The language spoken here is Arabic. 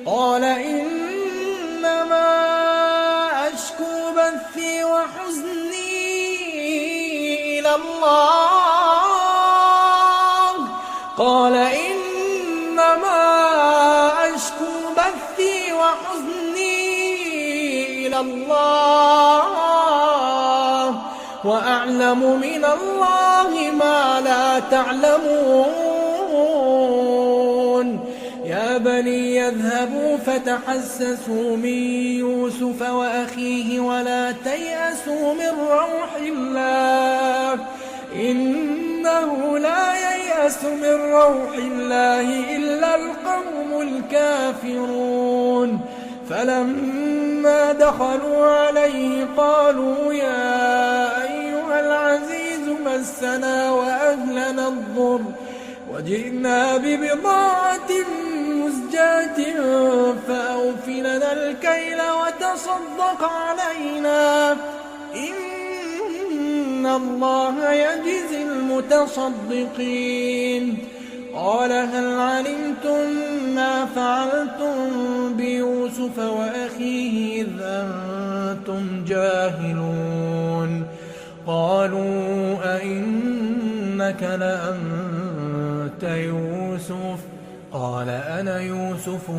قال إنما أشكو بثي وحزني إلى الله قال إنما أشكو بثي وحزني إلى الله وأعلم من الله ما لا تعلمون يا بني يذهبوا فتحسسوا من يوسف وأخيه ولا تيأسوا من روح الله إنه لا ييأس من روح الله إلا القوم الكافرون فلما دخلوا عليه قالوا يا أيها العزيز مسنا وأهلنا الضر وجئنا ببضاعة مزجاة فأوف لنا الكيل وتصدق علينا إن الله يجزي المتصدقين قال هل علمتم ما فعلتم بيوسف وأخيه إذ أنتم جاهلون قالوا أئنك لأنت يوسف قال أنا يوسف